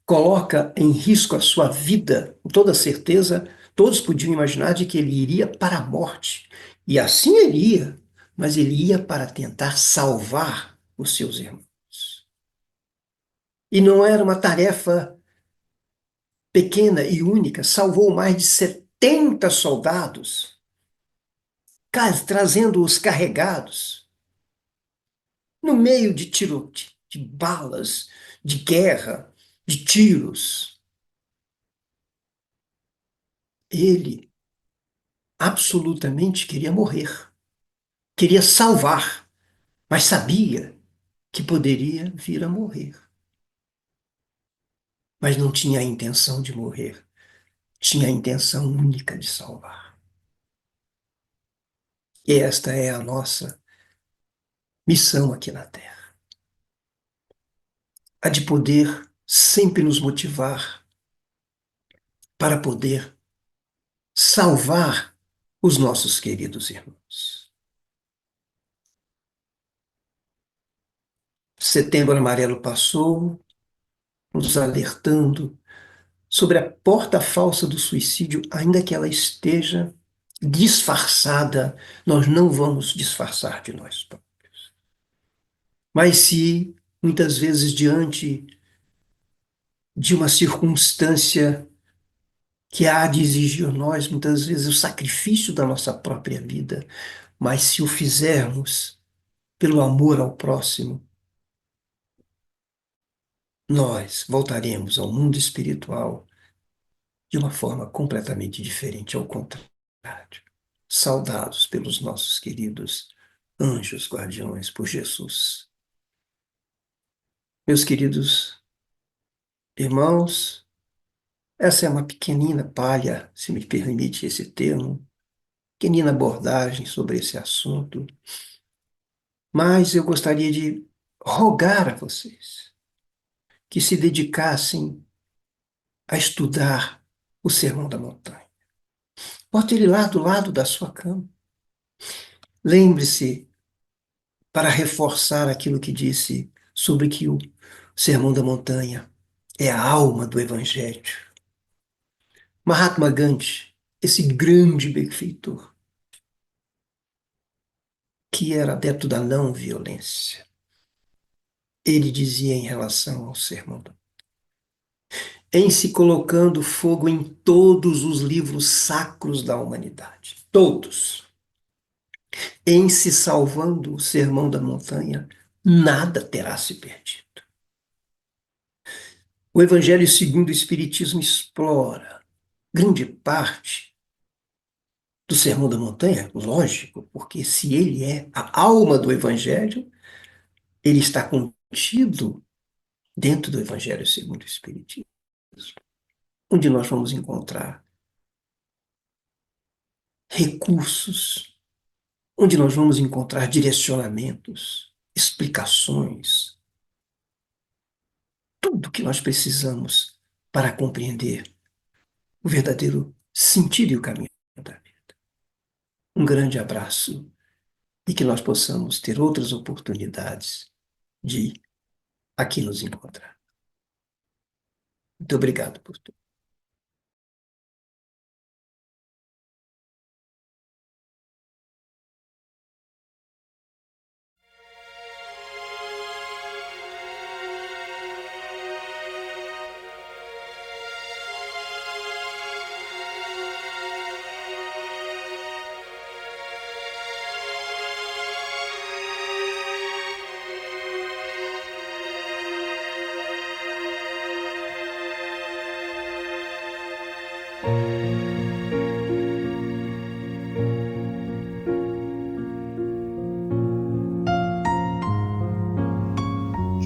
coloca em risco a sua vida, com toda certeza, todos podiam imaginar de que ele iria para a morte. E assim ele ia, mas ele ia para tentar salvar os seus irmãos. E não era uma tarefa pequena e única, salvou mais de 70 soldados, trazendo-os carregados, no meio de tiro, de balas, de guerra, de tiros. Ele absolutamente queria morrer, queria salvar, mas sabia que poderia vir a morrer. Mas não tinha a intenção de morrer, tinha a intenção única de salvar. E esta é a nossa missão aqui na Terra. A de poder sempre nos motivar para poder salvar os nossos queridos irmãos. Setembro Amarelo passou, nos alertando sobre a porta falsa do suicídio, ainda que ela esteja disfarçada, nós não vamos disfarçar de nós próprios. Mas se, muitas vezes, diante de uma circunstância que há de exigir nós, muitas vezes, o sacrifício da nossa própria vida, mas se o fizermos pelo amor ao próximo, nós voltaremos ao mundo espiritual de uma forma completamente diferente, ao contrário. Saudados pelos nossos queridos anjos guardiões por Jesus. Meus queridos irmãos, essa é uma pequenina palha, se me permite esse termo, pequenina abordagem sobre esse assunto, mas eu gostaria de rogar a vocês que se dedicassem a estudar o Sermão da Montanha. Bote ele lá do lado da sua cama. Lembre-se, para reforçar aquilo que disse sobre que o Sermão da Montanha é a alma do Evangelho. Mahatma Gandhi, esse grande benfeitor, que era adepto da não violência, ele dizia em relação ao Sermão da Montanha: em se colocando fogo em todos os livros sacros da humanidade, todos, em se salvando o Sermão da Montanha, nada terá se perdido. O Evangelho segundo o Espiritismo explora grande parte do Sermão da Montanha, lógico, porque se ele é a alma do Evangelho, ele está contido dentro do Evangelho segundo o Espiritismo, onde nós vamos encontrar recursos, onde nós vamos encontrar direcionamentos, explicações, tudo que nós precisamos para compreender o verdadeiro sentido e o caminho da vida. Um grande abraço e que nós possamos ter outras oportunidades de aqui nos encontrar. Muito obrigado por tudo.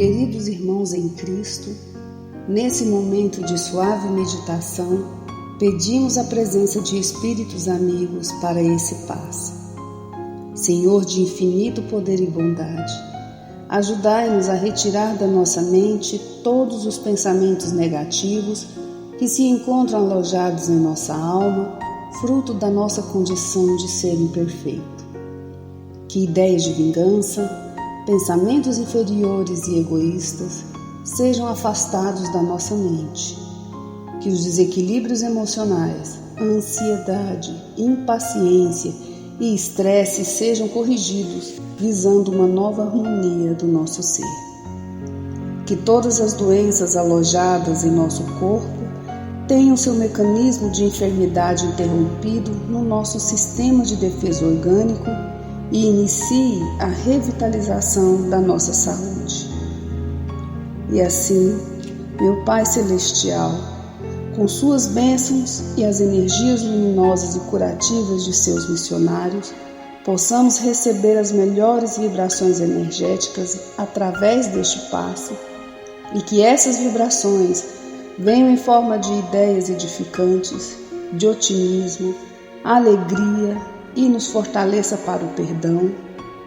Queridos irmãos em Cristo, nesse momento de suave meditação, pedimos a presença de espíritos amigos para esse passe. Senhor de infinito poder e bondade, ajudai-nos a retirar da nossa mente todos os pensamentos negativos que se encontram alojados em nossa alma, fruto da nossa condição de ser imperfeito. Que ideias de vingança, pensamentos inferiores e egoístas sejam afastados da nossa mente. Que os desequilíbrios emocionais, a ansiedade, impaciência e estresse sejam corrigidos, visando uma nova harmonia do nosso ser. Que todas as doenças alojadas em nosso corpo tenham seu mecanismo de enfermidade interrompido no nosso sistema de defesa orgânico e inicie a revitalização da nossa saúde. E assim, meu Pai Celestial, com suas bênçãos e as energias luminosas e curativas de seus missionários, possamos receber as melhores vibrações energéticas através deste passe e que essas vibrações venham em forma de ideias edificantes, de otimismo, alegria, e nos fortaleça para o perdão,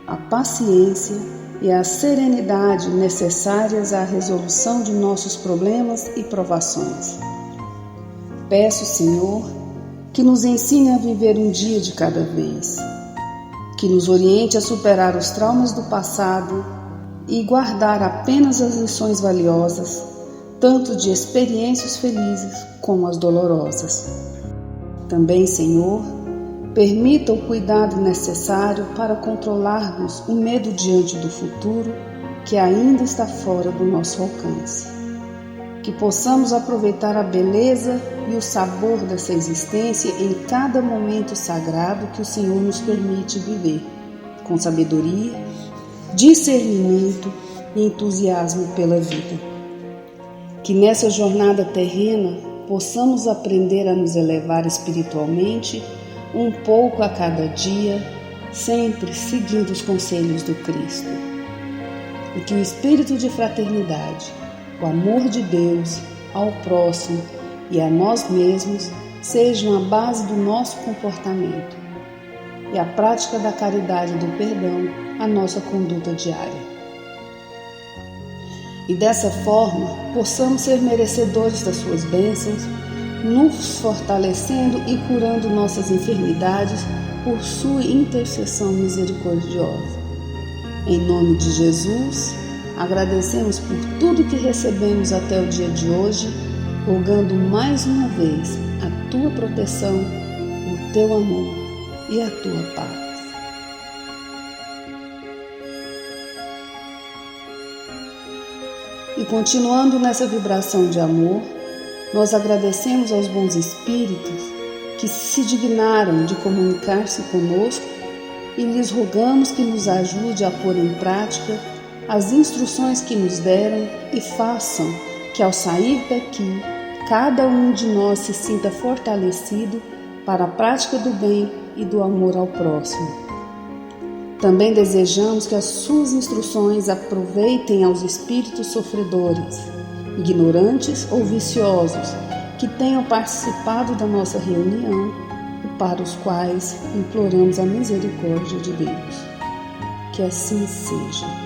a paciência e a serenidade necessárias à resolução de nossos problemas e provações. Peço, Senhor, que nos ensine a viver um dia de cada vez, que nos oriente a superar os traumas do passado e guardar apenas as lições valiosas, tanto de experiências felizes como as dolorosas. Também, Senhor, permita o cuidado necessário para controlarmos o medo diante do futuro que ainda está fora do nosso alcance. Que possamos aproveitar a beleza e o sabor dessa existência em cada momento sagrado que o Senhor nos permite viver, com sabedoria, discernimento e entusiasmo pela vida. Que nessa jornada terrena possamos aprender a nos elevar espiritualmente um pouco a cada dia, sempre seguindo os conselhos do Cristo. E que o espírito de fraternidade, o amor de Deus ao próximo e a nós mesmos sejam a base do nosso comportamento e a prática da caridade e do perdão a nossa conduta diária. E dessa forma possamos ser merecedores das suas bênçãos, nos fortalecendo e curando nossas enfermidades por sua intercessão misericordiosa. Em nome de Jesus, agradecemos por tudo que recebemos até o dia de hoje, rogando mais uma vez a tua proteção, o teu amor e a tua paz. E continuando nessa vibração de amor, nós agradecemos aos bons espíritos que se dignaram de comunicar-se conosco e lhes rogamos que nos ajude a pôr em prática as instruções que nos deram e façam que ao sair daqui, cada um de nós se sinta fortalecido para a prática do bem e do amor ao próximo. Também desejamos que as suas instruções aproveitem aos espíritos sofredores, ignorantes ou viciosos, que tenham participado da nossa reunião e para os quais imploramos a misericórdia de Deus. Que assim seja.